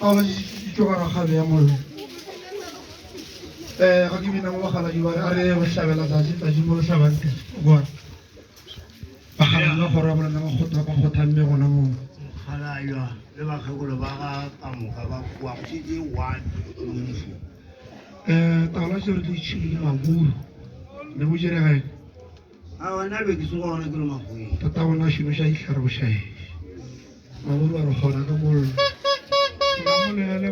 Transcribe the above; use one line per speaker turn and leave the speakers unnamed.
taola ditšogara kgale ya mollo ga ke bina mo bagaladi ba a re go hlabela tsatsi mo re hlabang teng bona bagaladi ba kgoro ya bolena ba kgothamme gona moo
Halaya le bakgekolo ba ga kamoka ba wa mositse one mmuso
taola se re le itšhile maburu le bo jeregae
a wena be ke se gona ke le magoeng
tata gona a šomiša ditlhare bošaedi maburu a re kgona ka mollo la molegele